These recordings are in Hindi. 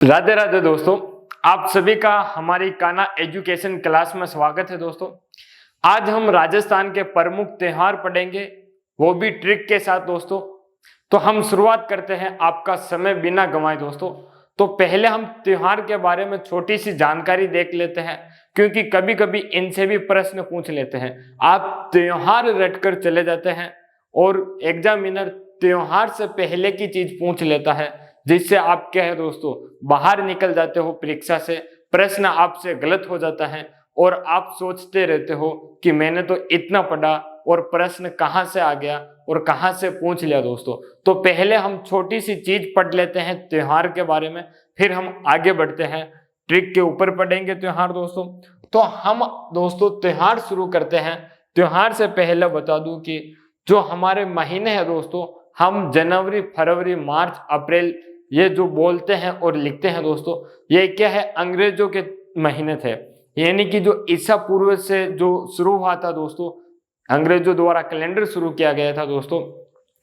राधे राधे दोस्तों, आप सभी का हमारी कान्हा एजुकेशन क्लास में स्वागत है। दोस्तों, आज हम राजस्थान के प्रमुख त्योहार पढ़ेंगे, वो भी ट्रिक के साथ। दोस्तों, तो हम शुरुआत करते हैं आपका समय बिना गंवाए। दोस्तों, तो पहले हम त्योहार के बारे में छोटी सी जानकारी देख लेते हैं, क्योंकि कभी कभी इनसे भी प्रश्न पूछ लेते हैं। आप त्योहार रटकर चले जाते हैं और एग्जामिनर त्योहार से पहले की चीज पूछ लेता है, जिससे आप क्या है दोस्तों, बाहर निकल जाते हो परीक्षा से। प्रश्न आपसे गलत हो जाता है और आप सोचते रहते हो कि मैंने तो इतना पढ़ा और प्रश्न कहाँ से आ गया और कहाँ से पूछ लिया। दोस्तों, तो पहले हम छोटी सी चीज पढ़ लेते हैं त्योहार के बारे में, फिर हम आगे बढ़ते हैं, ट्रिक के ऊपर पढ़ेंगे त्योहार। दोस्तों, तो हम दोस्तों त्योहार शुरू करते हैं। त्योहार से पहले बता दूं कि जो हमारे महीने हैं दोस्तों, हम जनवरी, फरवरी, मार्च, अप्रैल ये जो बोलते हैं और लिखते हैं दोस्तों, ये क्या है, अंग्रेजों के महीने थे। यानी कि जो ईसा पूर्व से जो शुरू हुआ था दोस्तों, अंग्रेजों द्वारा कैलेंडर शुरू किया गया था दोस्तों,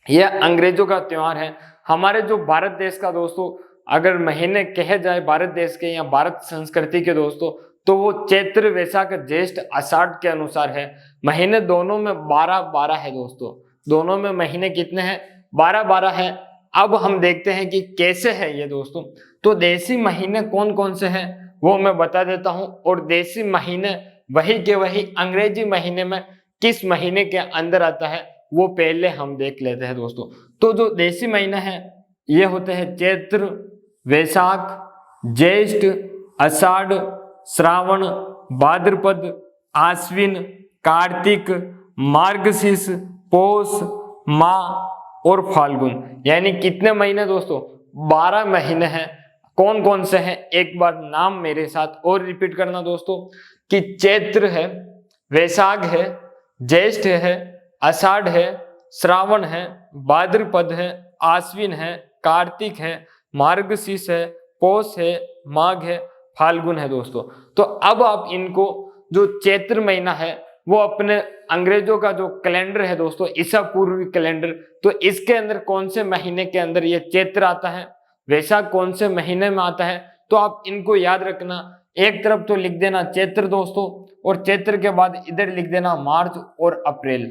यह अंग्रेजों का त्योहार है। हमारे जो भारत देश का दोस्तों अगर महीने कहे जाए भारत देश के या भारत संस्कृति के दोस्तों, तो वो चैत्र, वैशाख, ज्येष्ठ, आषाढ़ के अनुसार है। महीने दोनों में 12-12 है दोस्तों, दोनों में महीने कितने हैं, 12-12 है। अब हम देखते हैं कि कैसे है ये दोस्तों। तो देसी महीने कौन कौन से हैं वो मैं बता देता हूं, और देसी महीने वही के वही अंग्रेजी महीने में किस महीने के अंदर आता है वो पहले हम देख लेते हैं दोस्तों। तो जो देसी महीने हैं ये होते हैं चैत्र, वैशाख, ज्येष्ठ, आषाढ़, श्रावण, भाद्रपद, आश्विन, कार्तिक, मार्गशीर्ष, पौष, माह और फाल्गुन। यानी कितने महीने दोस्तों, 12 महीने हैं। कौन कौन से हैं, एक बार नाम मेरे साथ और रिपीट करना दोस्तों, कि चैत्र है, वैशाख है, ज्येष्ठ है, आषाढ़ है, श्रावण है, भाद्रपद है, आश्विन है, कार्तिक है, मार्गशीर्ष है, पौष है, माघ है, फाल्गुन है दोस्तों। तो अब आप इनको, जो चैत्र महीना है वो अपने अंग्रेजों का जो कैलेंडर है दोस्तों, ईसा पूर्वी कैलेंडर, तो इसके अंदर कौन से महीने के अंदर ये चैत्र आता है, वैशाख कौन से महीने में आता है, तो आप इनको याद रखना। एक तरफ तो लिख देना चैत्र दोस्तों, और चैत्र के बाद इधर लिख देना मार्च और अप्रैल,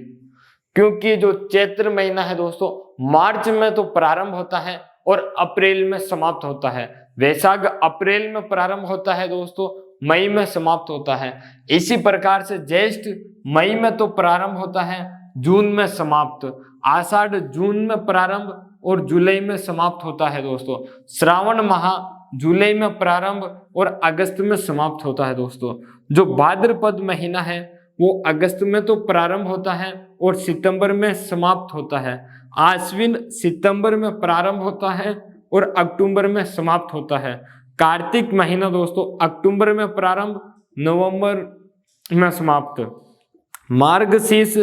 क्योंकि जो चैत्र महीना है दोस्तों मार्च में तो प्रारंभ होता है और अप्रैल में समाप्त होता है। वैशाख अप्रैल में प्रारंभ होता है दोस्तों, मई में समाप्त होता है। इसी प्रकार से ज्येष्ठ मई में तो प्रारंभ होता है, जून में समाप्त। आषाढ़ जून में प्रारंभ और जुलाई में समाप्त होता है दोस्तों। श्रावण माह जुलाई में प्रारंभ और अगस्त में समाप्त होता है दोस्तों। जो भाद्रपद महीना है वो अगस्त में तो प्रारंभ होता है और सितंबर में समाप्त होता है। आश्विन सितंबर में प्रारंभ होता है और अक्टूबर में समाप्त होता है। कार्तिक महीना दोस्तों अक्टूबर में प्रारंभ, नवंबर में समाप्त। मार्गशीर्ष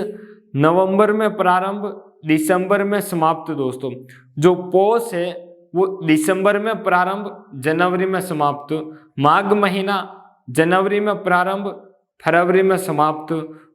नवंबर में प्रारंभ, दिसंबर में समाप्त दोस्तों। जो पौष है वो दिसंबर में प्रारंभ, जनवरी में समाप्त। माघ महीना जनवरी में प्रारंभ, फरवरी में समाप्त।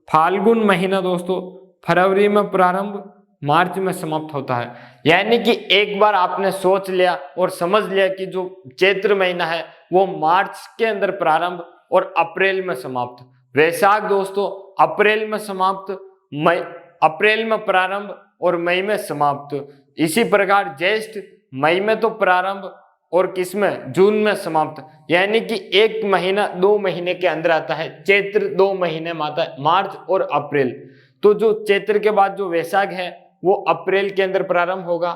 फाल्गुन महीना दोस्तों फरवरी में प्रारंभ, मार्च में समाप्त होता है। यानी कि एक बार आपने सोच लिया और समझ लिया कि जो चैत्र महीना है वो मार्च के अंदर प्रारंभ और अप्रैल में समाप्त। वैशाख दोस्तों अप्रैल में समाप्त, मई अप्रैल में प्रारंभ और मई में समाप्त। इसी प्रकार ज्येष्ठ मई में तो प्रारंभ और किसमें, जून में समाप्त। यानी कि एक महीना 2 महीने के अंदर आता है। चैत्र 2 महीने में आता है, मार्च और अप्रैल। तो जो चैत्र के बाद जो वैशाख है वो अप्रैल के अंदर प्रारंभ होगा।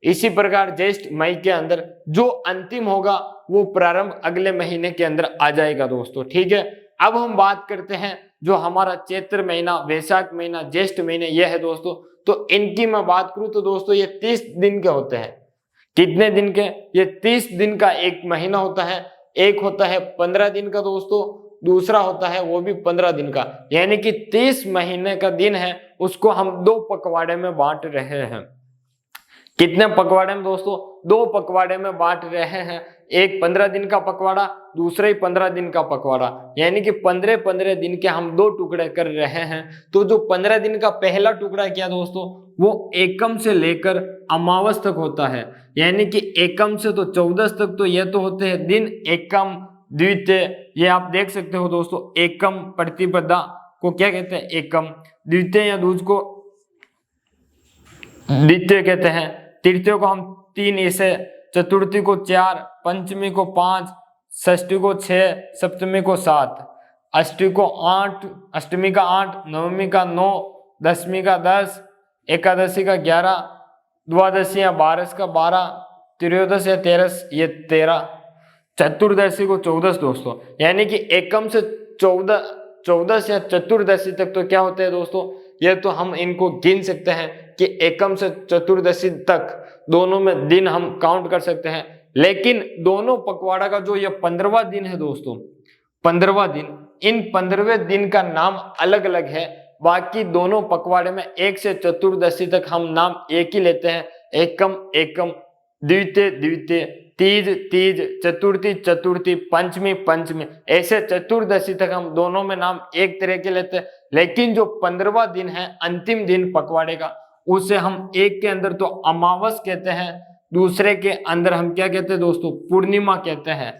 इसी प्रकार ज्येष्ठ मई के अंदर, जो अंतिम होगा वो प्रारंभ अगले महीने के अंदर आ जाएगा दोस्तों। ठीक है, अब हम बात करते हैं जो हमारा चैत्र महीना, वैशाख महीना, ज्येष्ठ महीने यह है दोस्तों। तो इनकी मैं बात करूं तो दोस्तों ये 30 दिन के होते हैं। कितने दिन के, ये 30 दिन का एक महीना होता है। एक होता है 15 दिन का दोस्तों, दूसरा होता है वो भी 15 दिन का। यानी कि 30 महीने का दिन है, उसको हम 2 पखवाड़े में बांट रहे हैं। कितने पखवाड़े में दोस्तों, 2 पखवाड़े में बांट रहे हैं। एक 15 दिन का पखवाड़ा, दूसरा ही 15 दिन का पखवाड़ा। यानी कि 15-15 दिन के हम 2 टुकड़े कर रहे हैं। तो जो 15 दिन का पहला टुकड़ा किया दोस्तों, वो एकम से लेकर अमावस तक होता है। यानी कि एकम से तो 14 तक तो ये तो होते हैं दिन, एकम, द्वितीय, ये आप देख सकते हो दोस्तों। एकम प्रतिपदा को क्या कहते हैं? एकम। द्वितीय या दूज को द्वितीय कहते हैं। तृतीय को हम 3 ऐसे, चतुर्थी को 4, पंचमी को 5, षष्ठी को 6, सप्तमी को 7, अष्टमी को 8, अष्टमी का 8, नवमी का 9, दशमी का 10, एकादशी का 11, द्वादशी या 12 का 12, त्रयोदश या 13 ये 13, चतुर्दशी को 14 दोस्तों। यानी कि एकम से 14 या चतुर्दशी तक तो क्या होते हैं दोस्तों? ये तो हम इनको गिन सकते हैं कि एकम से चतुर्दशी तक दोनों में दिन हम काउंट कर सकते हैं। लेकिन दोनों पखवाड़ा का जो ये 15वां दिन है दोस्तों, 15वां दिन, इन 15वें दिन का नाम अलग अलग है। बाकी दोनों पखवाड़े में 1 से चतुर्दशी तक हम नाम एक ही लेते हैं, एकम एकम, द्वितीय द्वितीय, तीज तीज, चतुर्थी चतुर्थी, पंचमी पंचमी, ऐसे चतुर्दशी तक हम दोनों में नाम एक तरह के लेते हैं। लेकिन जो 15वां दिन है, अंतिम दिन पखवाड़े का, उसे हम एक के अंदर तो अमावस कहते हैं, दूसरे के अंदर हम क्या कहते हैं दोस्तों? पूर्णिमा कहते हैं।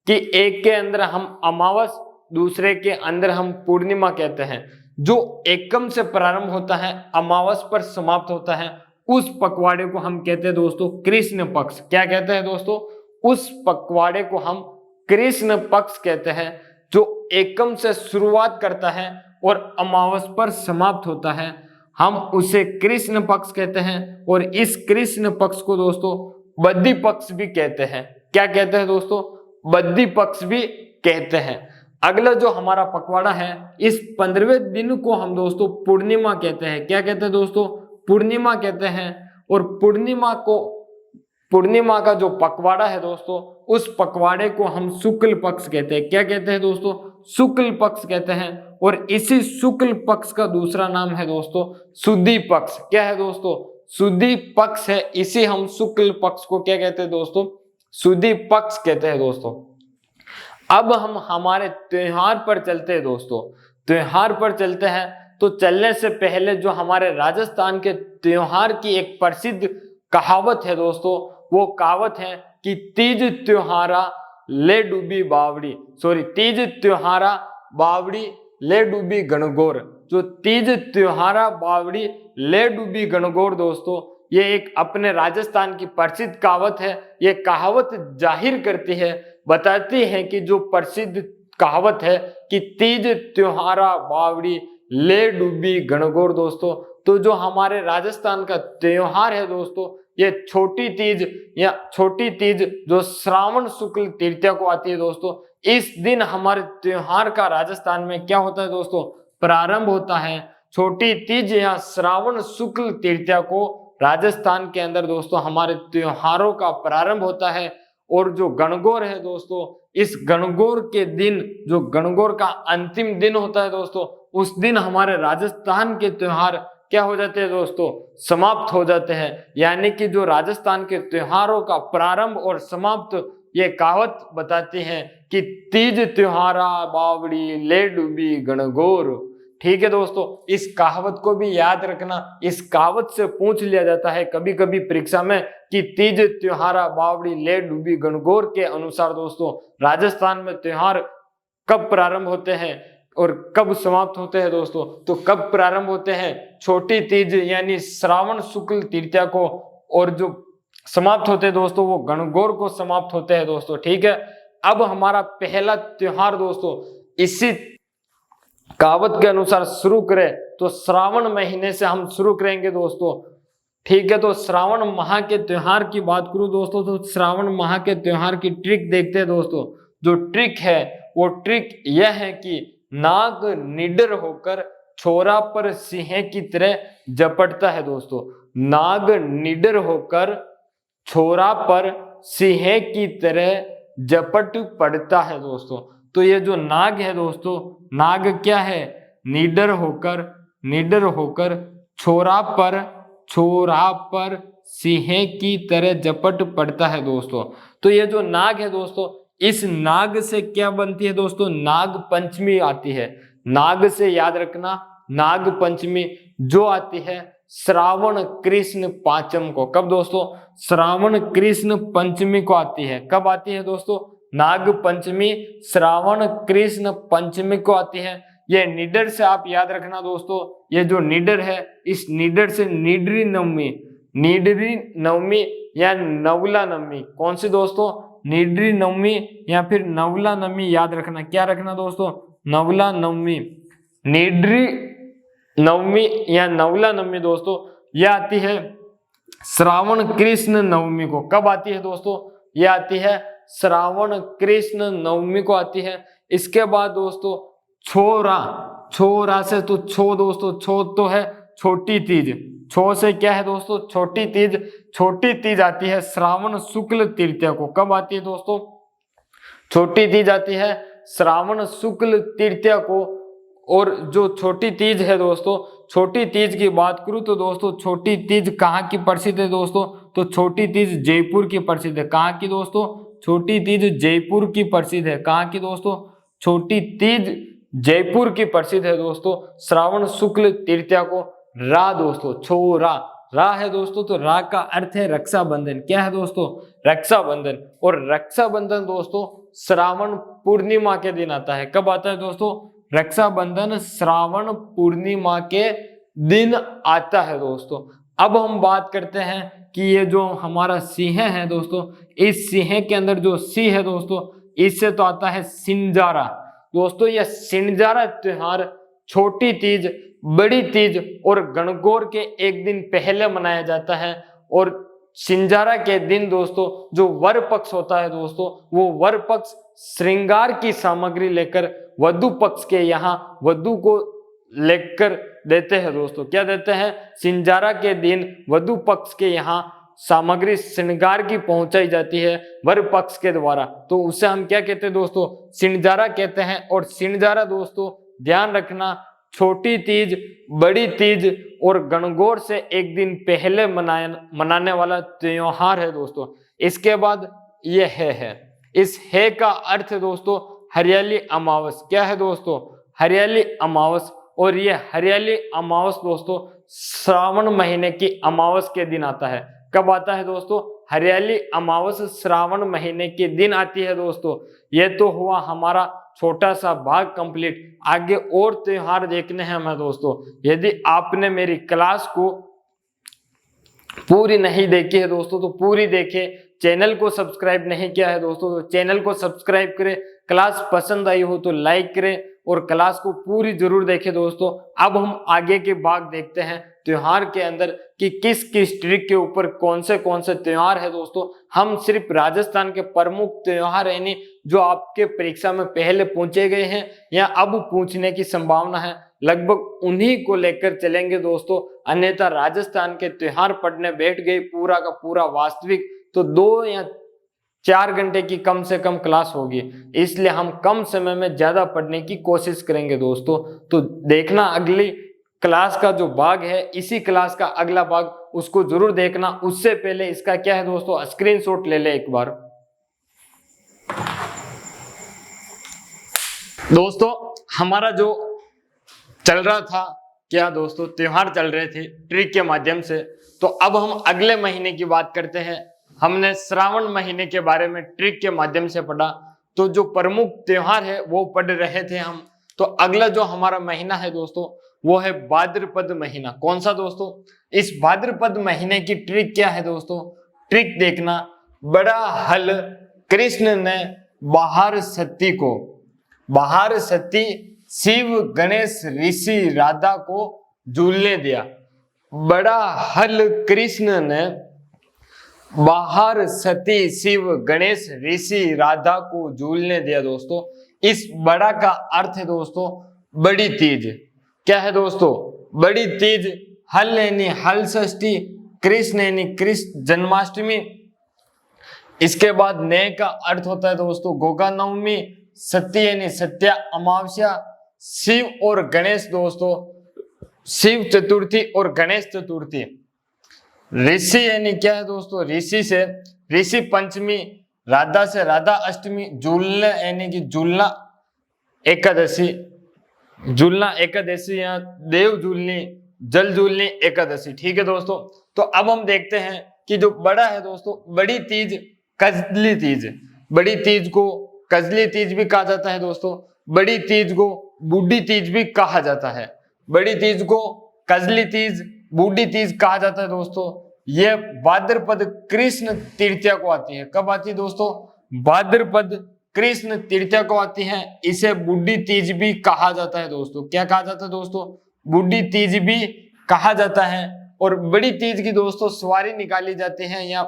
कि एक के अंदर हम अमावस, दूसरे के अंदर हम पूर्णिमा कहते हैं। जो एकम से प्रारंभ होता है, अमावस पर समाप्त होता है, उस पखवाड़े को हम कहते हैं दोस्तों कृष्ण पक्ष। क्या कहते हैं दोस्तों? उस पखवाड़े को हम कृष्ण पक्ष कहते हैं, जो एकम से शुरुआत करता है और अमावस पर समाप्त होता है, हम उसे कृष्ण पक्ष कहते हैं। और इस कृष्ण पक्ष को दोस्तों बद्धी पक्ष भी कहते हैं। क्या कहते हैं दोस्तों? बद्धी पक्ष भी कहते हैं। अगला जो हमारा पखवाड़ा है, इस 15वें दिन को हम दोस्तों पूर्णिमा कहते हैं। क्या कहते हैं दोस्तों? पूर्णिमा कहते हैं। और पूर्णिमा का जो पखवाड़ा है दोस्तों, उस पखवाड़े को हम शुक्ल पक्ष कहते हैं। क्या कहते हैं दोस्तों? शुक्ल पक्ष कहते हैं। और इसी शुक्ल पक्ष का दूसरा नाम है दोस्तों शुद्धि पक्ष। क्या है दोस्तों? शुद्धि पक्ष है। इसी हम शुक्ल पक्ष को क्या कहते हैं दोस्तों? शुद्धि पक्ष कहते हैं दोस्तों। अब हम हमारे त्योहार पर चलते हैं दोस्तों। त्योहार पर चलते हैं तो चलने से पहले जो हमारे राजस्थान के त्योहार की एक प्रसिद्ध कहावत है दोस्तों, वो कहावत है कि तीज त्योहारा ले डूबी बावड़ी, तीज त्योहारा बावड़ी ले डूबी गणगौर। जो तीज त्योहारा बावड़ी ले डूबी गणगौर दोस्तों, ये एक अपने राजस्थान की प्रसिद्ध कहावत है। ये कहावत जाहिर करती है, बताती है कि जो प्रसिद्ध कहावत है कि तीज त्योहारा बावड़ी ले डूबी गणगौर दोस्तों। तो जो हमारे राजस्थान का त्योहार है दोस्तों, ये छोटी तीज या छोटी तीज जो श्रावण शुक्ल तृतीया को आती है दोस्तों, इस दिन हमारे त्योहार का राजस्थान में क्या होता है दोस्तों? प्रारंभ होता है। छोटी तीज या श्रावण शुक्ल तृतीया को राजस्थान के अंदर दोस्तों हमारे त्योहारों का प्रारंभ होता है। और जो गणगौर है दोस्तों, इस गणगौर के दिन, जो गणगौर का अंतिम दिन होता है दोस्तों, उस दिन हमारे राजस्थान के त्योहार क्या हो जाते हैं दोस्तों? समाप्त हो जाते हैं। यानी कि जो राजस्थान के त्योहारों का प्रारंभ और समाप्त ये कहावत बताती है कि तीज त्योहारा बावड़ी ले डूबी गणगौर। ठीक है दोस्तों, इस कहावत को भी याद रखना। इस कहावत से पूछ लिया जाता है कभी कभी परीक्षा में कि तीज त्योहारा बावड़ी ले डूबी गणगौर के अनुसार दोस्तों राजस्थान में त्योहार कब प्रारंभ होते हैं और कब समाप्त होते हैं दोस्तों? तो कब प्रारंभ होते हैं? छोटी तीज यानी श्रावण शुक्ल तृतीया को, और जो समाप्त होते हैं दोस्तों वो गणगौर को समाप्त होते हैं दोस्तों। ठीक है, अब हमारा पहला त्योहार दोस्तों इसी कहावत के अनुसार शुरू करें तो श्रावण महीने से हम शुरू करेंगे दोस्तों। ठीक है, तो श्रावण माह के त्योहार की बात करूं दोस्तों, तो श्रावण माह के त्योहार की ट्रिक देखते हैं दोस्तों। जो ट्रिक है वो ट्रिक यह है कि नाग निडर होकर छोरा पर सिंह की तरह झपटता है दोस्तों। नाग निडर होकर छोरा पर सिंह की तरह झपट पड़ता है दोस्तों। तो ये जो नाग है दोस्तों, नाग क्या है? निडर होकर छोरा पर सिंह की तरह झपट पड़ता है दोस्तों। तो ये जो नाग है दोस्तों, इस नाग से क्या बनती है दोस्तों? नाग पंचमी आती है। नाग से याद रखना, नाग पंचमी जो आती है श्रावण कृष्ण पांचम को। कब दोस्तों? श्रावण कृष्ण पंचमी को आती है। कब आती है दोस्तों? नाग पंचमी श्रावण कृष्ण पंचमी को आती है। ये निडर से आप याद रखना दोस्तों, ये जो निडर है इस निडर से निडरी नवमी या नवला नवमी, कौन सी दोस्तों? निडरी नवमी या फिर नवला नवमी याद रखना। क्या रखना दोस्तों? नवला नवमी, निडरी नवमी या नवला नवमी दोस्तों यह आती है श्रावण कृष्ण नवमी को। कब आती है दोस्तों? यह आती है श्रावण कृष्ण नवमी को आती है। इसके बाद दोस्तों छोरा से तो छो दोस्तों, छो तो है छोटी तीज, छो से क्या है दोस्तों? छोटी तीज। छोटी तीज आती है श्रावण शुक्ल तृतीया को। कब आती है दोस्तों? छोटी तीज आती है श्रावण शुक्ल तृतीया को। और जो छोटी तीज है दोस्तों, छोटी तीज की बात करूं तो दोस्तों छोटी तीज कहाँ की प्रसिद्ध है दोस्तों? तो छोटी तीज जयपुर की प्रसिद्ध है। कहाँ की दोस्तों? छोटी तीज जयपुर की प्रसिद्ध है। कहाँ की दोस्तों? छोटी तीज जयपुर की प्रसिद्ध है दोस्तों। श्रावण शुक्ल तृतीया को रा दोस्तों, छोरा रा है दोस्तों, तो रा का अर्थ है रक्षाबंधन। क्या है दोस्तों? रक्षाबंधन। और रक्षाबंधन दोस्तों श्रावण पूर्णिमा के दिन आता है। कब आता है दोस्तों? रक्षाबंधन श्रावण पूर्णिमा के दिन आता है दोस्तों। अब हम बात करते हैं कि ये जो हमारा सिंह है दोस्तों, इस सिंह के अंदर जो सी है दोस्तों, इससे तो आता है सिंजारा दोस्तों। यह सिंजारा त्योहार छोटी तीज, बड़ी तीज और गणगौर के एक दिन पहले मनाया जाता है। और सिंजारा के दिन दोस्तों जो वर पक्ष होता है दोस्तों, वो वर पक्ष श्रृंगार की सामग्री लेकर वधु पक्ष के यहाँ वधु को लेकर देते हैं दोस्तों। क्या देते हैं? सिंजारा के दिन वधु पक्ष के यहाँ सामग्री श्रृंगार की पहुंचाई जाती है वर पक्ष के द्वारा, तो उसे हम क्या कहते हैं दोस्तों? सिंजारा कहते हैं। और सिंजारा दोस्तों ध्यान रखना छोटी तीज, बड़ी तीज और गणगौर से एक दिन पहले मनाने वाला त्योहार है दोस्तों। इसके बाद ये है, इस है का अर्थ है दोस्तों हरियाली अमावस। क्या है दोस्तों? हरियाली अमावस। और ये हरियाली अमावस दोस्तों श्रावण महीने की अमावस के दिन आता है। कब आता है दोस्तों? हरियाली अमावस श्रावण महीने के दिन आती है दोस्तों। ये तो हुआ हमारा छोटा सा भाग कंप्लीट। आगे और त्योहार देखने हैं हमें दोस्तों। यदि आपने मेरी क्लास को पूरी नहीं देखी है दोस्तों तो पूरी देखें। चैनल को सब्सक्राइब नहीं किया है दोस्तों तो चैनल को सब्सक्राइब करें। क्लास पसंद आई हो तो लाइक करें और क्लास को पूरी जरूर देखें दोस्तों। अब हम आगे के भाग देखते हैं त्योहार के अंदर कि किस किस ट्रिक के ऊपर कौन से त्योहार है दोस्तों। हम सिर्फ राजस्थान के प्रमुख त्योहार यानी जो आपके परीक्षा में पहले पूछे गए हैं या अब पूछने की संभावना है, लगभग उन्हीं को लेकर चलेंगे दोस्तों। अन्यथा राजस्थान के त्योहार पढ़ने बैठ गए पूरा का पूरा वास्तविक तो 2 या 4 घंटे की कम से कम क्लास होगी, इसलिए हम कम समय में ज्यादा पढ़ने की कोशिश करेंगे दोस्तों। तो देखना अगली क्लास का जो भाग है, इसी क्लास का अगला भाग उसको जरूर देखना। उससे पहले इसका क्या है दोस्तों, स्क्रीनशॉट ले ले एक बार। दोस्तों हमारा जो चल रहा था क्या दोस्तों, त्योहार चल रहे थे ट्रिक के माध्यम से, तो अब हम अगले महीने की बात करते हैं। हमने श्रावण महीने के बारे में ट्रिक के माध्यम से पढ़ा, तो जो प्रमुख त्योहार है वो पढ़ रहे थे हम। तो अगला जो हमारा महीना है दोस्तों वो है भाद्रपद महीना। कौन सा दोस्तों? इस भाद्रपद महीने की ट्रिक क्या है दोस्तों? ट्रिक देखना, बड़ा हल कृष्ण ने बाहर सती शिव गणेश ऋषि राधा को झूलने दिया। बड़ा हल कृष्ण ने बाहर सती शिव गणेश ऋषि राधा को झूलने दिया दोस्तों। इस बड़ा का अर्थ है दोस्तों बड़ी तीज। क्या है दोस्तों? बड़ी तीज। हल यानी हल षष्ठी, कृष्ण यानी कृष्ण जन्माष्टमी। इसके बाद नए का अर्थ होता है दोस्तों गोगा नवमी, सत्य यानी सत्या अमावस्या, शिव और गणेश दोस्तों शिव चतुर्थी और गणेश चतुर्थी। ऋषि यानी क्या है दोस्तों? ऋषि से ऋषि पंचमी, राधा से राधा अष्टमी, झूलना यानी कि झूलना एकादशी या देव झूलनी जल जूलनी एकादशी। ठीक है दोस्तों, तो अब हम देखते हैं कि जो बड़ा है दोस्तों, बड़ी तीज कजली तीज, बड़ी तीज को कजली तीज भी कहा जाता है दोस्तों, बड़ी तीज को बूढ़ी तीज भी कहा जाता है, बड़ी तीज को कजली तीज, बूढ़ी तीज कहा जाता है दोस्तों। यह भाद्रपद कृष्ण तृतीया को आती है। कब आती है दोस्तों? भाद्रपद कृष्ण तृतीया को आती है। इसे बूढ़ी तीज भी कहा जाता है दोस्तों। क्या कहा जाता है दोस्तों? बूढ़ी तीज भी कहा जाता है। और बड़ी तीज की दोस्तों सवारी निकाली जाती है या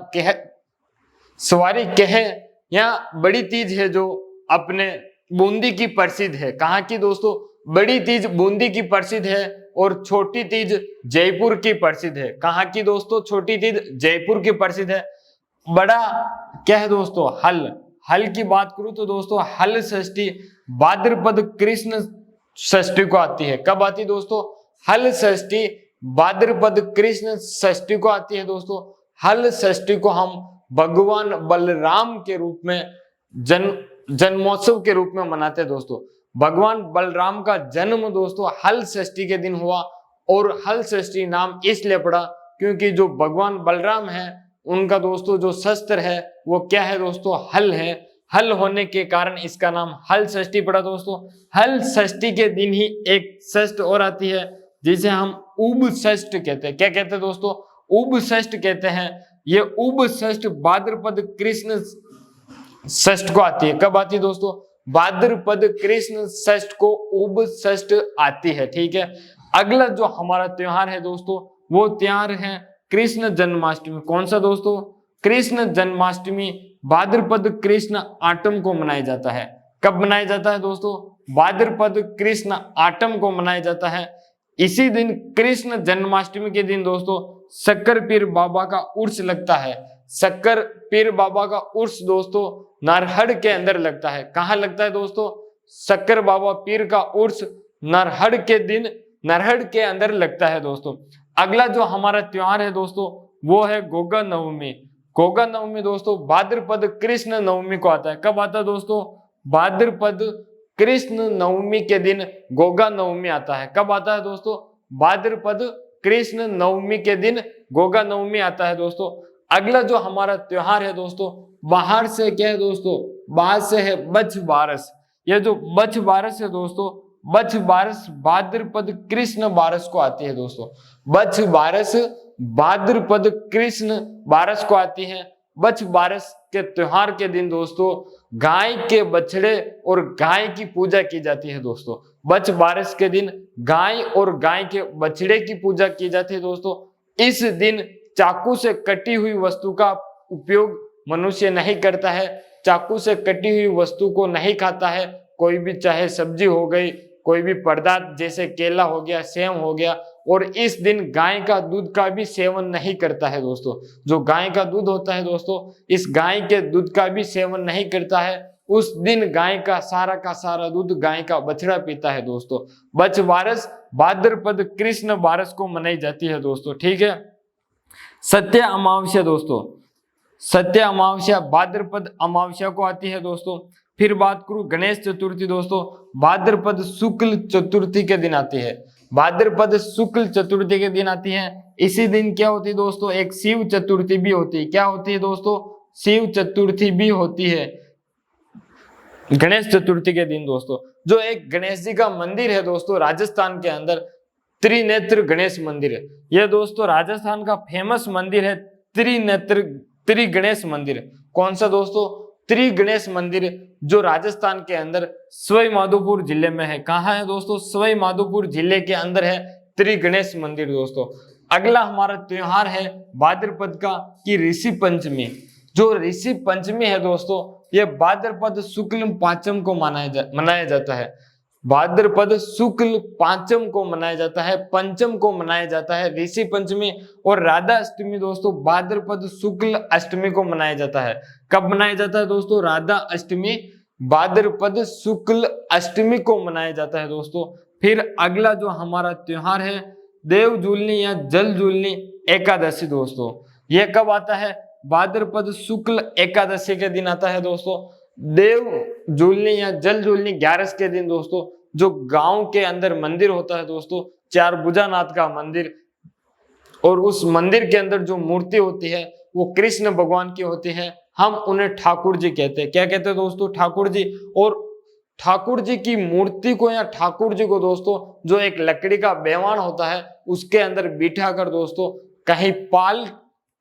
सवारी कहे या बड़ी तीज है जो अपने बूंदी की प्रसिद्ध है। कहाँ की दोस्तों? बड़ी तीज बूंदी की प्रसिद्ध है और छोटी तीज जयपुर की प्रसिद्ध है। कहाँ की दोस्तों? छोटी तीज जयपुर की प्रसिद्ध है। बड़ा क्या है दोस्तों? हल, हल की बात करूं तो दोस्तों हल षष्ठी भाद्रपद कृष्ण षष्ठी को आती है। कब आती है दोस्तों? हल षष्ठी भाद्रपद कृष्ण षष्ठी को आती है दोस्तों। हल षष्ठी को हम भगवान बलराम के रूप में जन्मोत्सव के रूप में मनाते हैं दोस्तों। भगवान बलराम का जन्म दोस्तों हल षष्ठी के दिन हुआ और हल षष्ठी नाम इसलिए पड़ा क्योंकि जो भगवान बलराम है उनका दोस्तों जो शस्त्र है वो क्या है दोस्तों? हल है। हल होने के कारण इसका नाम हल षष्ठी पड़ा दोस्तों। हल षष्ठी के दिन ही एक षष्ठ और आती है जिसे हम उब षष्ठ कहते हैं। क्या कहते हैं दोस्तों? उब षष्ठ कहते हैं। ये उब षष्ठ भाद्रपद कृष्ण षष्ठ को आती है। कब आती है दोस्तों? भाद्रपद कृष्ण षष्ठ को उब षष्ठ आती है। ठीक है, अगला जो हमारा त्योहार है दोस्तों वो त्योहार है कृष्ण जन्माष्टमी। कौन सा दोस्तों? कृष्ण जन्माष्टमी भाद्रपद कृष्ण आठम को मनाया जाता है। कब मनाया जाता है दोस्तों? भाद्रपद कृष्ण आठम को मनाया जाता है। इसी दिन कृष्ण जन्माष्टमी के दिन दोस्तों शक्कर पीर बाबा का उर्स लगता है। शक्कर पीर बाबा का उर्स दोस्तों नरहड़ के अंदर लगता है। कहाँ लगता है दोस्तों? शक्कर बाबा पीर का उर्स नरहड़ के दिन नरहड़ के अंदर लगता है दोस्तों। अगला जो हमारा त्योहार है दोस्तों वो है गोगा नवमी। गोगा नवमी दोस्तों भाद्रपद कृष्ण नवमी को आता है। कब आता है दोस्तों? भाद्रपद कृष्ण नवमी के दिन गोगा नवमी आता है। कब आता है दोस्तों? भाद्रपद कृष्ण नवमी के दिन गोगा नवमी आता है दोस्तों। अगला जो हमारा त्योहार है दोस्तों बाहर से क्या है दोस्तों? बाहर से है बछ बारस। यह जो बछ बारस है दोस्तों बछ बारस भाद्रपद कृष्ण बारस को आती है दोस्तों। बछ बारस भाद्रपद कृष्ण बारस को आती है। बछ बारस के त्योहार के दिन दोस्तों गाय के बछड़े और गाय की पूजा की जाती है दोस्तों। बछ बारस के दिन गाय और गाय के बछड़े की पूजा की जाती है दोस्तों। इस दिन चाकू से कटी हुई वस्तु का उपयोग मनुष्य नहीं करता है। चाकू से कटी हुई वस्तु को नहीं खाता है। कोई भी चाहे सब्जी हो गई, कोई भी पदार्थ जैसे केला हो गया, सेव हो गया। और इस दिन गाय का दूध का भी सेवन नहीं करता है दोस्तों। जो गाय का दूध होता है दोस्तों इस गाय के दूध का भी सेवन नहीं करता है। उस दिन गाय का सारा दूध गाय का बछड़ा पीता है दोस्तों। बछ बारस भाद्रपद कृष्ण बारस को मनाई जाती है दोस्तों। ठीक है, सत्य अमावस्या दोस्तों, सत्य अमावस्या भाद्रपद अमावस्या को आती है दोस्तों। फिर बात करूं गणेश चतुर्थी दोस्तों भाद्रपद शुक्ल चतुर्थी के दिन आती है। भाद्रपद शुक्ल चतुर्थी के दिन आती है। इसी दिन क्या होती है दोस्तों? एक शिव चतुर्थी भी होती है। क्या होती है दोस्तों? शिव चतुर्थी भी होती है गणेश चतुर्थी के दिन दोस्तों। जो एक गणेश जी का मंदिर है दोस्तों राजस्थान के अंदर, त्रिनेत्र गणेश मंदिर है। यह दोस्तों राजस्थान का फेमस मंदिर है त्रि गणेश मंदिर। कौन सा दोस्तों? त्रि गणेश मंदिर जो राजस्थान के अंदर सवाई माधोपुर जिले में है। कहाँ है दोस्तों? सवाई माधोपुर जिले के अंदर है त्रि गणेश मंदिर दोस्तों। अगला हमारा त्योहार है भाद्रपद का कि ऋषि पंचमी। जो ऋषि पंचमी है दोस्तों यह भाद्रपद शुक्ल पांचम को मनाया जाता है। भाद्रपद शुक्ल पांचम को मनाया जाता है, पंचम को मनाया जाता है ऋषि पंचमी। और राधा अष्टमी दोस्तों भाद्रपद शुक्ल अष्टमी को मनाया जाता है। कब मनाया जाता है दोस्तों? राधा अष्टमी भाद्रपद शुक्ल अष्टमी को मनाया जाता है दोस्तों। फिर अगला जो हमारा त्योहार है देव जूलनी या जल जूलनी एकादशी दोस्तों। यह कब आता है? भाद्रपद शुक्ल एकादशी के दिन आता है दोस्तों। देव जूलनी या जल जूलनी 11 के दिन दोस्तों जो गांव के अंदर मंदिर होता है दोस्तों, चार भुजानाथ का मंदिर, और उस मंदिर के अंदर जो मूर्ति होती है वो कृष्ण भगवान की होती है, हम उन्हें ठाकुर जी कहते हैं। क्या कहते हैं दोस्तों? ठाकुर जी। और ठाकुर जी की मूर्ति को या ठाकुर जी को दोस्तों जो एक लकड़ी का बेवान होता है उसके अंदर बिठा कर दोस्तों कहीं पाल,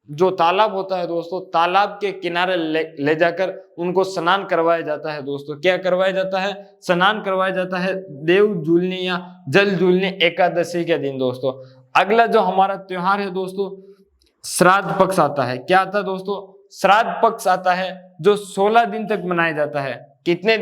जो तालाब होता है दोस्तों, तालाब के किनारे ले जाकर उनको स्नान करवाया जाता है दोस्तों। क्या करवाया जाता है? स्नान करवाया जाता है देव झूलनी या जल झूलनी एकादशी के दिन दोस्तों। अगला जो हमारा त्योहार है दोस्तों, श्राद्ध पक्ष आता है। क्या आता है दोस्तों? श्राद्ध पक्ष आता है, जो 16 दिन तक मनाया जाता है। कितने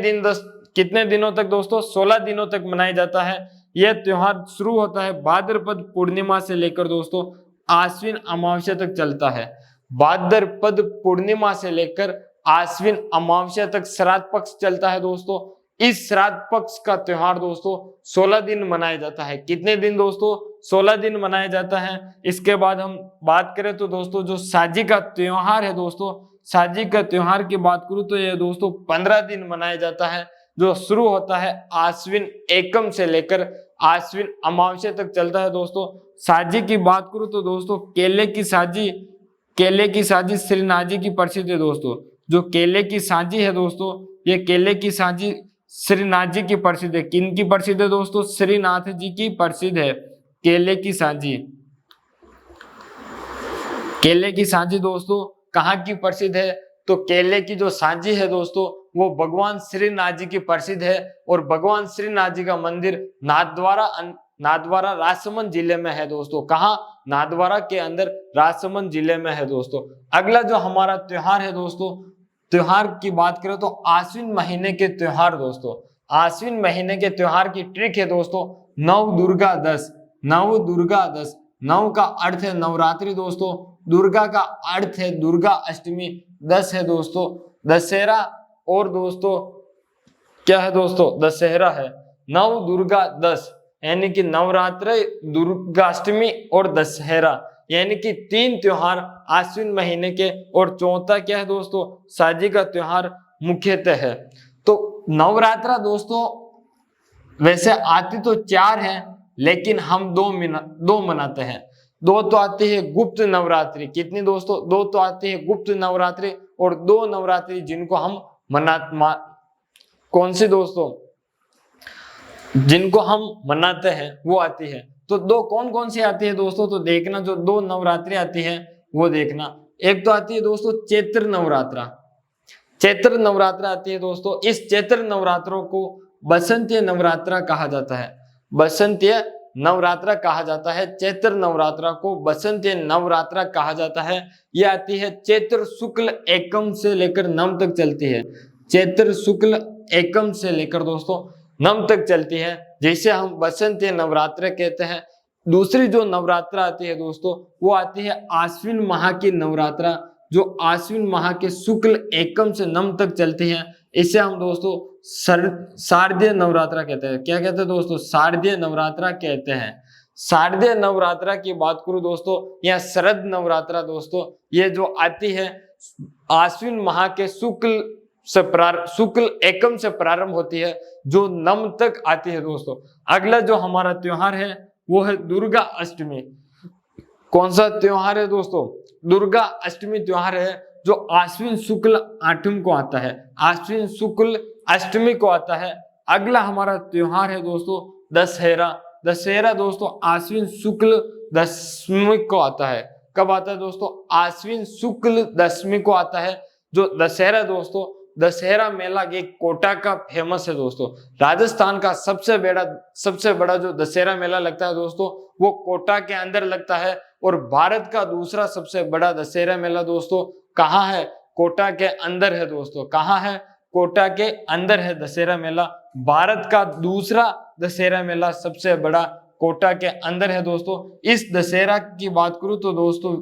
दिनों तक दोस्तों? 16 दिनों तक मनाया जाता है। यह त्योहार शुरू होता है भाद्रपद पूर्णिमा से लेकर दोस्तों आश्विन अमावस्या तक चलता है। भाद्रपद पूर्णिमा से लेकर आश्विन अमावस्या तक श्राद्ध पक्ष चलता है दोस्तों। इस श्राद्ध पक्ष का त्योहार दोस्तों 16 दिन मनाया जाता है। कितने दिन दोस्तों? 16 दिन मनाया जाता है। इसके बाद हम बात करें तो दोस्तों जो साजी का त्योहार है दोस्तों, साजी का त्योहार की बात करूं तो यह दोस्तों 15 दिन मनाया जाता है, जो शुरू होता है आश्विन एकम से लेकर आश्विन अमावस्या तक चलता है दोस्तों। साजी की बात करूं तो दोस्तों केले की साजी श्रीनाथ जी की प्रसिद्ध है दोस्तों। जो केले की साजी है दोस्तों, ये केले की साजी श्रीनाथ जी की प्रसिद्ध है। किन की प्रसिद्ध है दोस्तों? श्रीनाथ जी की प्रसिद्ध है केले की साजी। केले की साजी दोस्तों कहाँ की प्रसिद्ध है? तो केले की जो साजी है दोस्तों वो भगवान श्रीनाथ जी की प्रसिद्ध है, और भगवान श्रीनाथ जी का मंदिर नाथद्वारा राजसमंद जिले में है दोस्तों। कहाँ? नाथद्वारा के अंदर राजसमंद जिले में है दोस्तों। अगला जो हमारा त्योहार है दोस्तों, त्योहार की बात करें तो आश्विन महीने के त्योहार दोस्तों। आश्विन महीने के त्योहार की ट्रिक है दोस्तों नव दुर्गा 10। नव दुर्गा 10, नव का अर्थ है नवरात्रि दोस्तों, दुर्गा का अर्थ है दुर्गा अष्टमी, 10 है दोस्तों दशहरा, और दोस्तों क्या है दोस्तों? दशहरा है। नव दुर्गा 10 यानी कि नवरात्र, दुर्गाष्टमी और दशहरा, यानी कि 3 त्योहार आश्विन महीने के, और चौथा क्या है दोस्तों? साजी का त्योहार मुख्यतः है। तो नवरात्रा दोस्तों वैसे आती तो 4 है, लेकिन हम 2 मनाते हैं। 2 तो आती है गुप्त नवरात्रि। कितनी दोस्तों? 2 तो आती है गुप्त नवरात्रि, और 2 नवरात्रि जिनको हम कौन सी दोस्तों? जिनको हम मनाते हैं वो आती है। तो 2 कौन कौन सी आती है दोस्तों? तो देखना, जो 2 नवरात्रि आती है वो देखना। एक तो आती है दोस्तों चैत्र नवरात्रा। चैत्र नवरात्रा आती है दोस्तों। इस चैत्र नवरात्रों को बसंतीय नवरात्रा कहा जाता है। बसंतीय नवरात्रा कहा जाता है। चैत्र नवरात्रा को बसंतीय नवरात्रा कहा जाता है। यह आती है चैत्र शुक्ल एकम से लेकर नवम तक चलती है। चैत्र शुक्ल एकम से लेकर दोस्तों नवम तक चलती है, जिसे हम बसंतीय नवरात्र कहते हैं। दूसरी जो नवरात्रा आती है दोस्तों वो आती है आश्विन माह की नवरात्रा, जो आश्विन माह के शुक्ल एकम से नवम तक चलती है। इसे हम दोस्तों शारदीय नवरात्रा कहते हैं। क्या कहते हैं दोस्तों? शारदीय नवरात्रा कहते हैं। शारदीय नवरात्रा की बात करूं दोस्तों या शरद नवरात्रा दोस्तों, ये जो आती है आश्विन माह के शुक्ल एकम से प्रारंभ होती है, जो नवम तक आती है दोस्तों। अगला जो हमारा त्योहार है वो है दुर्गा अष्टमी। कौन सा त्योहार है दोस्तों? दुर्गा अष्टमी त्योहार है, जो आश्विन शुक्ल 8 को आता है। आश्विन शुक्ल अष्टमी को आता है। अगला हमारा त्योहार है दोस्तों दशहरा। दशहरा दोस्तों आश्विन शुक्ल 10वीं को आता है। कब आता है दोस्तों? आश्विन शुक्ल 10वीं को आता है। जो दशहरा दोस्तों, दशहरा मेला एक कोटा का फेमस है दोस्तों। राजस्थान का सबसे बड़ा जो दशहरा मेला लगता है दोस्तों वो कोटा के अंदर लगता है। और भारत का दूसरा सबसे बड़ा दशहरा मेला दोस्तों कहाँ है? कोटा के अंदर है दोस्तों। कहाँ है? कोटा के अंदर है दशहरा मेला। भारत का दूसरा दशहरा मेला सबसे बड़ा कोटा के अंदर है दोस्तों। इस दशहरा की बात करूं तो दोस्तों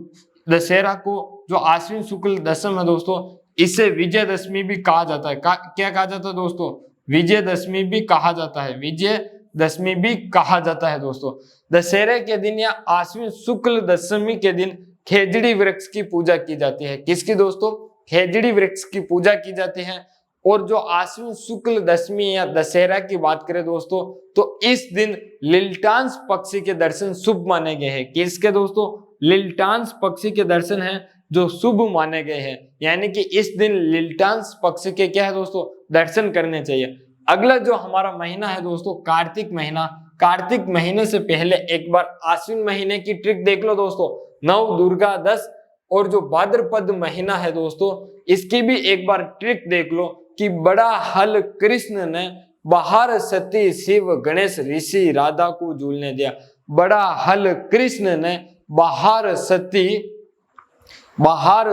दशहरा को जो आश्विन शुक्ल 10वीं है दोस्तों, इसे विजयदशमी भी कहा जाता है। क्या कहा जाता है दोस्तों? विजयदशमी भी कहा जाता है। विजयदशमी भी कहा जाता है दोस्तों। दशहरे के दिन या आश्विन शुक्ल 10वीं के दिन खेजड़ी वृक्ष की पूजा की जाती है। किसकी दोस्तों? खेजड़ी वृक्ष की पूजा की जाती है। और जो आश्विन शुक्ल दशमी या दशहरा की बात करें दोस्तों, तो इस दिन लिल्टांस पक्षी के दर्शन शुभ माने गए हैं। किसके दोस्तों? लिल्टांस पक्षी के दर्शन हैं जो शुभ माने गए हैं, यानी कि इस दिन लिल्टांस पक्षी के क्या है दोस्तों? दर्शन करने चाहिए। अगला जो हमारा महीना है दोस्तों, कार्तिक महीना। कार्तिक महीने से पहले एक बार आश्विन महीने की ट्रिक देख लो दोस्तों। नव दुर्गा 10 और जो भाद्रपद महीना है दोस्तों, इसकी भी एक बार ट्रिक देख लो कि बड़ा हल कृष्ण ने बाहर सती शिव गणेश ऋषि राधा को झूलने दिया। बड़ा हल कृष्ण ने बाहर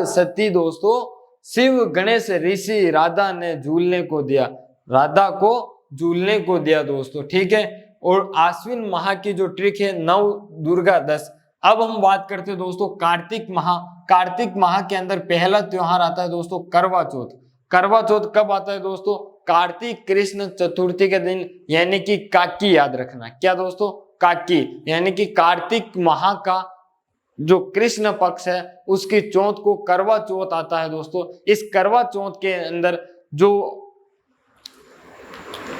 सती दोस्तों शिव गणेश ऋषि राधा ने झूलने को दिया, राधा को झूलने को दिया दोस्तों, ठीक है। और आश्विन माह की जो ट्रिक है नव दुर्गा 10। अब हम बात करते हैं दोस्तों कार्तिक माह। कार्तिक माह के अंदर पहला त्योहार आता है दोस्तों करवा चौथ। करवा चौथ कब आता है दोस्तों? कार्तिक कृष्ण चतुर्थी के दिन, यानी कि काकी याद रखना। क्या दोस्तों? काकी, यानी कि कार्तिक माह का जो कृष्ण पक्ष है उसकी चौथ को करवा चौथ आता है दोस्तों। इस करवा चौथ के अंदर जो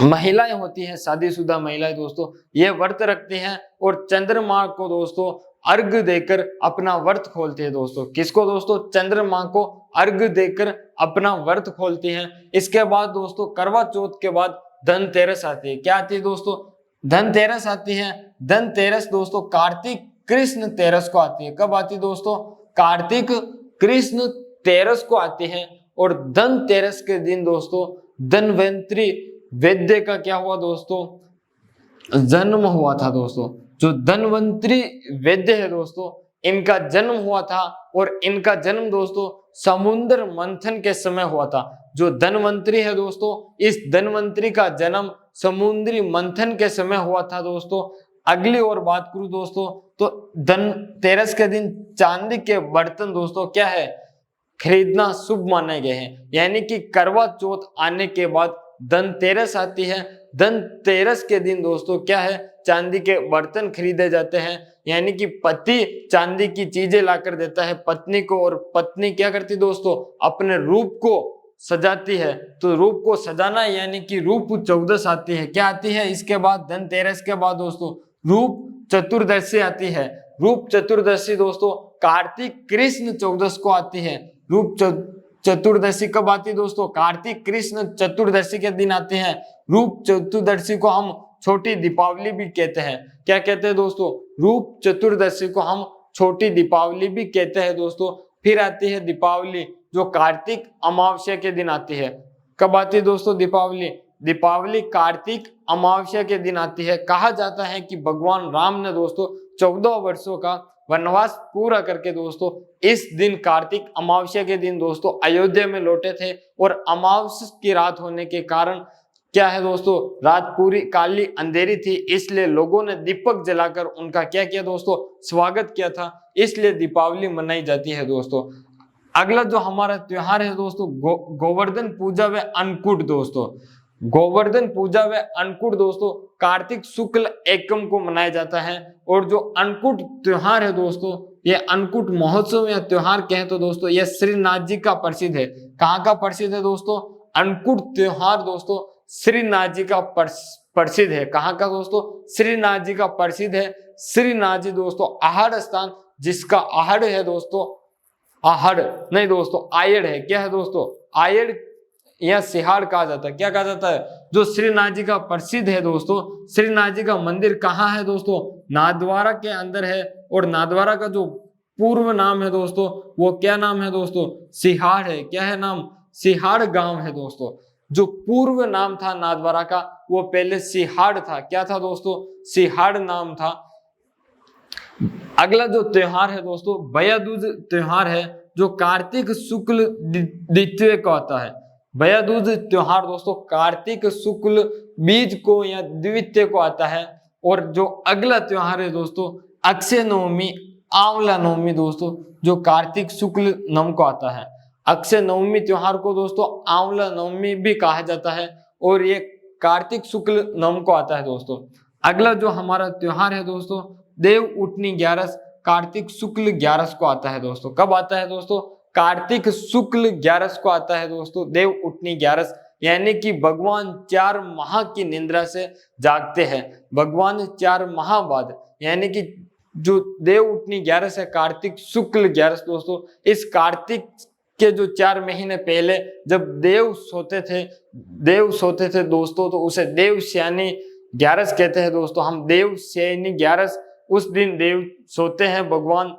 महिलाएं होती हैं, शादीशुदा महिलाएं दोस्तों, ये व्रत रखती हैं और चंद्रमा को दोस्तों अर्घ देकर अपना व्रत खोलते हैं दोस्तों। किसको दोस्तों? चंद्रमा को अर्घ देकर अपना व्रत खोलती हैं। इसके बाद दोस्तों करवा चौथ के बाद धनतेरस आती है। क्या आती है दोस्तों? धनतेरस आती है। धनतेरस दोस्तों कार्तिक कृष्ण तेरस को आती है। कब आती है दोस्तों? कार्तिक कृष्ण तेरस को आती है। और धनतेरस के दिन दोस्तों धन्वंतरी वैद्य का क्या हुआ दोस्तों? जन्म हुआ था दोस्तों। जो धन्वंतरी वैद्य है दोस्तों, इनका जन्म हुआ था और इनका जन्म दोस्तों समुद्र मंथन के समय हुआ था। जो धन्वंतरी है दोस्तों, इस धन्वंतरी का जन्म समुद्री मंथन के समय हुआ था दोस्तों। अगली और बात करूं दोस्तों, तो धनतेरस के दिन चांदी के बर्तन दोस्तों क्या है? खरीदना शुभ माने गए हैं। यानी कि करवा चौथ आने के बाद धनतेरस आती है। धनतेरस के दिन दोस्तों क्या है? चांदी के बर्तन खरीदे जाते हैं। यानी कि पति चांदी की चीजें लाकर देता है पत्नी को, और पत्नी क्या करती दोस्तों? अपने रूप को सजाती है। तो रूप को सजाना यानी कि रूप चौदस आती है। क्या आती है इसके बाद? धनतेरस के बाद दोस्तों रूप चतुर्दशी आती है। रूप चतुर्दशी दोस्तों कार्तिक कृष्ण चौदस को आती है। रूप चतुर्दशी कब आती है दोस्तों? कार्तिक कृष्ण चतुर्दशी के दिन आते हैं। रूप चतुर्दशी को हम छोटी दीपावली भी कहते हैं। क्या कहते हैं दोस्तों? रूप चतुर्दशी को हम छोटी दीपावली भी कहते हैं दोस्तों। फिर आती है दीपावली, जो कार्तिक अमावस्या के दिन आती है। कब आती है दोस्तों दीपावली? दीपावली कार्तिक अमावस्या के दिन आती है। कहा जाता है कि भगवान राम ने दोस्तों 14 वर्षों का वनवास पूरा करके दोस्तों इस दिन कार्तिक अमावस्या के दिन दोस्तों अयोध्या में लौटे थे। और अमावस्या की रात होने के कारण क्या है दोस्तों? रात पूरी काली अंधेरी थी, इसलिए लोगों ने दीपक जलाकर उनका क्या किया दोस्तों? स्वागत किया था। इसलिए दीपावली मनाई जाती है दोस्तों। अगला जो हमारा त्योहार है दोस्तों गोवर्धन पूजा व अन्नकूट दोस्तों। गोवर्धन पूजा व अन्नकूट दोस्तों कार्तिक शुक्ल एकम को मनाया जाता है। और जो अन्नकूट त्योहार है दोस्तों, ये अन्नकूट महोत्सव या त्योहार कहें तो दोस्तों ये श्रीनाथ जी का प्रसिद्ध है। कहाँ का प्रसिद्ध है दोस्तों? अन्नकूट त्योहार दोस्तों श्रीनाथ जी का प्रसिद्ध है। कहाँ का दोस्तों? श्रीनाथ जी का प्रसिद्ध है। श्रीनाथ जी दोस्तों आहड़ स्थान, जिसका आहड़ है दोस्तों, आहड़ नहीं दोस्तों आयड़ है। क्या है दोस्तों? आयड़ या सिहाड़ कहा जाता है। क्या कहा जाता है? जो श्रीनाथ जी का प्रसिद्ध है दोस्तों। श्रीनाथ जी का मंदिर कहाँ है दोस्तों? नाथद्वारा के अंदर है। और नाथद्वारा का जो पूर्व नाम है दोस्तों वो क्या नाम है दोस्तों? सिहाड़ है। क्या है नाम? सिहाड़ गांव है दोस्तों। जो पूर्व नाम था नाथद्वारा का वो पहले सिहाड़ था। क्या था दोस्तों? सिहाड़ नाम था। अगला जो त्योहार है दोस्तों भैया दूज त्योहार है, जो कार्तिक शुक्ल द्वितीय को आता है। भैया दूज त्योहार दोस्तों कार्तिक शुक्ल बीज को या द्वितीय को आता है। और जो अगला त्योहार है दोस्तों अक्षय नवमी, आंवला नवमी दोस्तों, जो कार्तिक शुक्ल नवम को आता है। अक्षय नवमी त्योहार को दोस्तों आंवला नवमी भी कहा जाता है और ये कार्तिक शुक्ल नवम को आता है दोस्तों। अगला जो हमारा त्योहार है दोस्तों देव उठनी 11 कार्तिक शुक्ल 11 को आता है दोस्तों। कब आता है दोस्तों? कार्तिक शुक्ल 11 को आता है दोस्तों देव उठनी 11। यानी कि भगवान 4 माह की निद्रा से जागते हैं। भगवान 4 माह बाद यानी कि जो देव उठनी 11 है कार्तिक शुक्ल 11 दोस्तों, इस कार्तिक के जो 4 महीने पहले जब देव सोते थे दोस्तों, तो उसे देव शयनी 11 कहते हैं दोस्तों। हम देव शयनी 11 उस दिन देव सोते हैं भगवान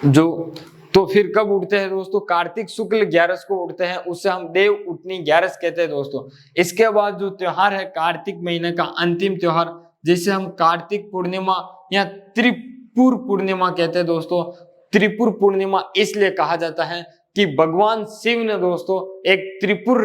जो, तो फिर कब उठते हैं दोस्तों? कार्तिक शुक्ल 11 को उठते हैं, उससे हम देव उठनी 11 कहते हैं दोस्तों। इसके बाद जो त्योहार है कार्तिक महीने का अंतिम त्योहार, जिसे हम कार्तिक पूर्णिमा या त्रिपुर पूर्णिमा कहते हैं दोस्तों। त्रिपुर पूर्णिमा इसलिए कहा जाता है कि भगवान शिव ने दोस्तों एक त्रिपुर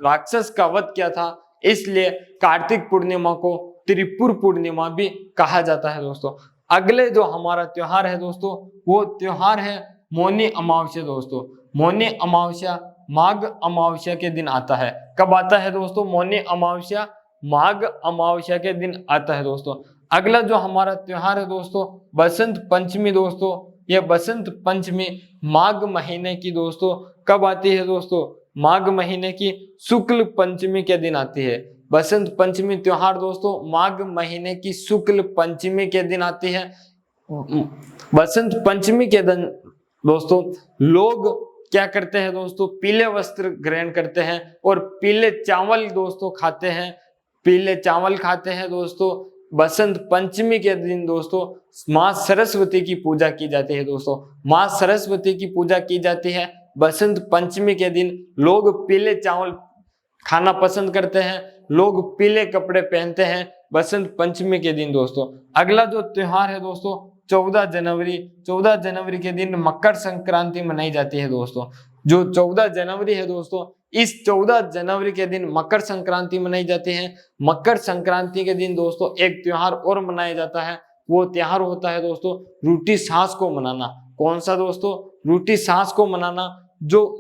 राक्षस का वध किया था, इसलिए कार्तिक पूर्णिमा को त्रिपुर पूर्णिमा भी कहा जाता है दोस्तों। अगले जो हमारा त्योहार है दोस्तों, वो त्योहार है मौनी अमावस्या दोस्तों। मौनी अमावस्या माघ अमावस्या के दिन आता है। कब आता है दोस्तों? मौनी अमावस्या माघ अमावस्या के दिन आता है दोस्तों। अगला जो हमारा त्योहार है दोस्तों, बसंत पंचमी दोस्तों। यह बसंत पंचमी माघ महीने की दोस्तों कब आती है दोस्तों? माघ महीने की शुक्ल पंचमी के दिन आती है। बसंत पंचमी त्योहार दोस्तों माघ महीने की शुक्ल पंचमी के दिन आती है। बसंत पंचमी के दिन दोस्तों लोग क्या करते हैं दोस्तों? पीले वस्त्र ग्रहण करते हैं और पीले चावल दोस्तों खाते हैं। पीले चावल खाते हैं दोस्तों। बसंत पंचमी के दिन दोस्तों माँ सरस्वती की पूजा की जाती है दोस्तों। माँ सरस्वती की पूजा की जाती है। बसंत पंचमी के दिन लोग पीले चावल खाना पसंद करते हैं, लोग पीले कपड़े पहनते हैं बसंत पंचमी के दिन दोस्तों। अगला जो त्योहार है दोस्तों 14 जनवरी। 14 जनवरी के दिन मकर संक्रांति मनाई जाती है दोस्तों। जो 14 जनवरी है दोस्तों, इस 14 जनवरी के दिन मकर संक्रांति मनाई जाती है। मकर संक्रांति के दिन दोस्तों एक त्योहार और मनाया जाता है। वो त्योहार होता है दोस्तों रूठी सांस को मनाना। कौन सा दोस्तों? रूठी सांस को मनाना। जो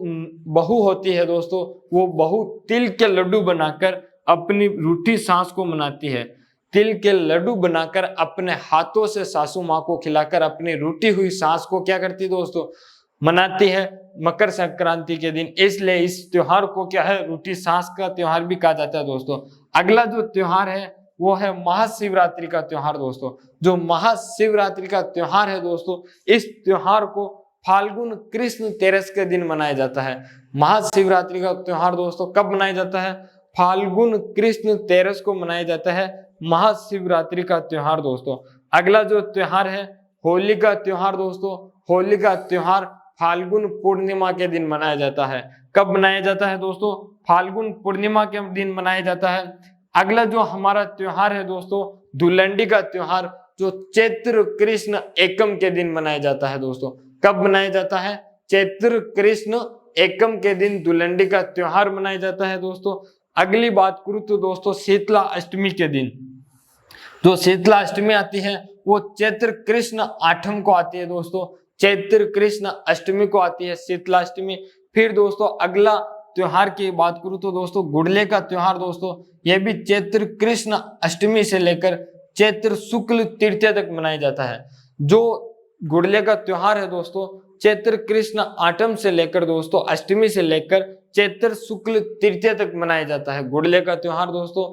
बहू होती है दोस्तों, वो बहू तिल के लड्डू बनाकर अपनी रूठी सांस को मनाती है। तिल के लड्डू बनाकर अपने हाथों से सासू माँ को खिलाकर अपनी रूठी हुई सांस को क्या करती दोस्तों? मनाती है मकर संक्रांति के दिन। इसलिए इस त्योहार को क्या है? रूठी सांस का त्योहार भी कहा जाता है दोस्तों। अगला जो त्योहार है वो है महाशिवरात्रि का त्योहार दोस्तों। जो महाशिवरात्रि का त्योहार है दोस्तों, इस त्योहार को फाल्गुन कृष्ण तेरस के दिन मनाया जाता है। महाशिवरात्रि का त्योहार दोस्तों कब मनाया जाता है? फाल्गुन कृष्ण तेरस को मनाया जाता है महाशिवरात्रि का त्योहार दोस्तों। अगला जो त्योहार है होली का त्योहार दोस्तों। होली का त्योहार फाल्गुन पूर्णिमा के दिन मनाया जाता है। कब मनाया जाता है दोस्तों? फाल्गुन पूर्णिमा के दिन मनाया जाता है। अगला जो हमारा त्योहार है दोस्तों धुलंडी का त्योहार, जो चैत्र कृष्ण एकम के दिन मनाया जाता है दोस्तों। कब मनाया जाता है? चैत्र कृष्ण एकम के दिन धुलंडी का त्योहार मनाया जाता है दोस्तों। अगली बात करूं तो दोस्तों शीतला अष्टमी के दिन, जो शीतला अष्टमी आती है वो चैत्र कृष्ण आठम को आती है दोस्तों। चैत्र कृष्ण अष्टमी को आती है शीतला अष्टमी। फिर दोस्तों अगला त्योहार की बात करूं तो दोस्तों गुड़ले का त्योहार दोस्तों, यह भी चैत्र कृष्ण अष्टमी से लेकर चैत्र शुक्ल तृतीया तक मनाया जाता है। जो गुड़ले का त्योहार है दोस्तों चैत्र कृष्ण आठम से लेकर दोस्तों अष्टमी से लेकर चैत्र शुक्ल तृतीया तक मनाया जाता है गुड़ले का त्योहार दोस्तों।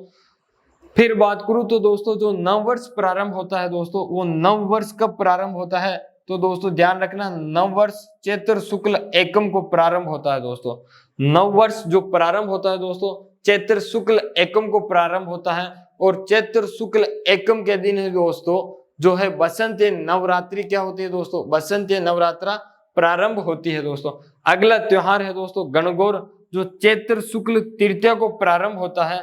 फिर बात करूं तो दोस्तों जो नव वर्ष प्रारंभ होता है दोस्तों, वो नव वर्ष कब प्रारंभ होता है? तो दोस्तों ध्यान रखना, नव वर्ष चैत्र शुक्ल एकम को प्रारंभ होता है दोस्तों। नव वर्ष जो प्रारंभ होता है दोस्तों चैत्र शुक्ल एकम को प्रारंभ होता है। और चैत्र शुक्ल एकम के दिन है दोस्तों जो है बसंत नवरात्रि क्या होती है दोस्तों? बसंत नवरात्रा प्रारंभ होती है दोस्तों। अगला त्योहार है दोस्तों गणगौर, जो चैत्र शुक्ल तृतीया को प्रारंभ होता है।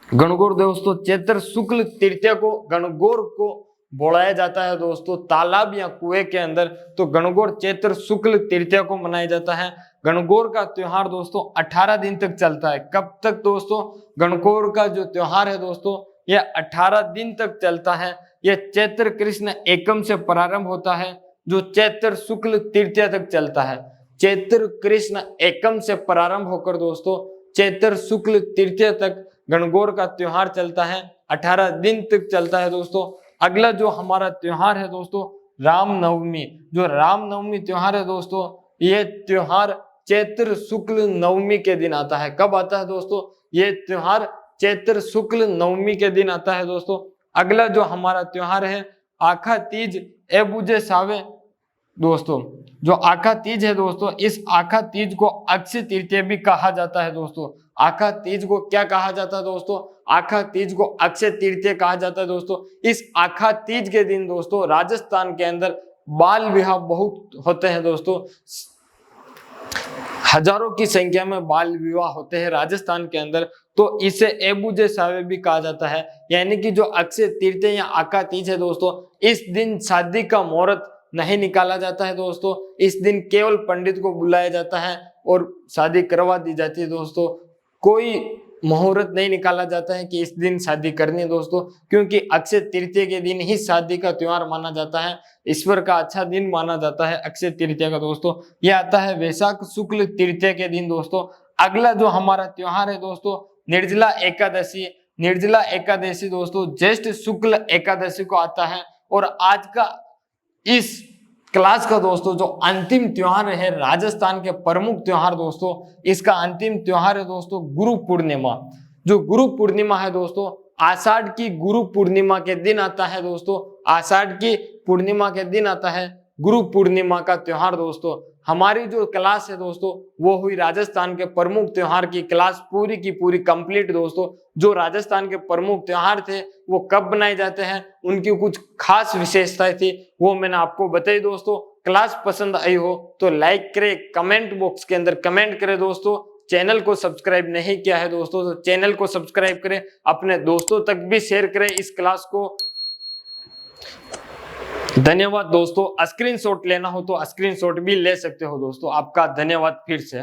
गणगौर दोस्तों चैत्र शुक्ल तृतीया को गणगौर को बोलाया जाता है दोस्तों तालाब या कुएं के अंदर, तो गणगौर चैत्र शुक्ल तृतीया को मनाया जाता है। गणगौर का त्योहार दोस्तों 18 दिन तक चलता है। कब तक दोस्तों? गणगौर का जो त्योहार है दोस्तों यह 18 दिन तक चलता है। यह चैत्र कृष्ण एकम से प्रारंभ होता है जो चैत्र शुक्ल तृतीया तक चलता है। चैत्र कृष्ण एकम से प्रारंभ होकर दोस्तों चैत्र शुक्ल तृतीया तक गणगौर का त्योहार चलता है। 18 दिन तक चलता है दोस्तों। अगला जो हमारा त्योहार है दोस्तों रामनवमी। जो रामनवमी त्योहार है दोस्तों, ये त्योहार चैत्र शुक्ल नवमी के दिन आता है। कब आता है दोस्तों? ये त्योहार चैत्र शुक्ल नवमी के दिन आता है दोस्तों। अगला जो हमारा त्योहार है आखा तीज एबुजे सावे दोस्तों। जो आखा तीज है दोस्तों, इस आखा तीज को अक्षय तृतीया भी कहा जाता है दोस्तों। आखा तीज को क्या कहा जाता है दोस्तों? आखा तीज को अक्षय तृतीया कहा जाता है दोस्तों। इस आखा तीज के दिन दोस्तों राजस्थान के अंदर बाल विवाह बहुत होते हैं दोस्तों। हजारों की संख्या में बाल विवाह होते हैं राजस्थान के अंदर, तो इसे एबुजे सावे भी कहा जाता है। यानी कि जो अक्षय तृतीया या आखा तीज है दोस्तों, इस दिन शादी का मुहूर्त नहीं निकाला जाता है दोस्तों। इस दिन केवल पंडित को बुलाया जाता है और शादी करवा दी जाती है दोस्तों। कोई मुहूर्त नहीं निकाला जाता है कि इस दिन शादी करनी है दोस्तों, क्योंकि अक्षय तृतीया के दिन ही शादी का त्योहार माना जाता है। ईश्वर का अच्छा दिन माना जाता है अक्षय तृतीया का दोस्तों। यह आता है वैशाख शुक्ल तृतीया के दिन दोस्तों। अगला जो हमारा त्योहार है दोस्तों निर्जला एकादशी। निर्जला एकादशी दोस्तों ज्येष्ठ शुक्ल एकादशी को आता है। और आज का इस क्लास का दोस्तों जो अंतिम त्योहार है राजस्थान के प्रमुख त्योहार दोस्तों, इसका अंतिम त्योहार है दोस्तों गुरु पूर्णिमा। जो गुरु पूर्णिमा है दोस्तों आषाढ़ की गुरु पूर्णिमा के दिन आता है दोस्तों। आषाढ़ की पूर्णिमा के दिन आता है गुरु पूर्णिमा का त्योहार दोस्तों। हमारी जो क्लास है दोस्तों वो हुई राजस्थान के प्रमुख त्योहार की क्लास पूरी की पूरी कंप्लीट दोस्तों। जो राजस्थान के प्रमुख त्योहार थे वो कब बनाए जाते हैं, उनकी कुछ खास विशेषताएं थी, वो मैंने आपको बताई दोस्तों। क्लास पसंद आई हो तो लाइक करें, कमेंट बॉक्स के अंदर कमेंट करें दोस्तों। चैनल को सब्सक्राइब नहीं किया है दोस्तों तो चैनल को सब्सक्राइब करें, अपने दोस्तों तक भी शेयर करें इस क्लास को। धन्यवाद दोस्तों। स्क्रीनशॉट लेना हो तो स्क्रीनशॉट भी ले सकते हो दोस्तों। आपका धन्यवाद फिर से।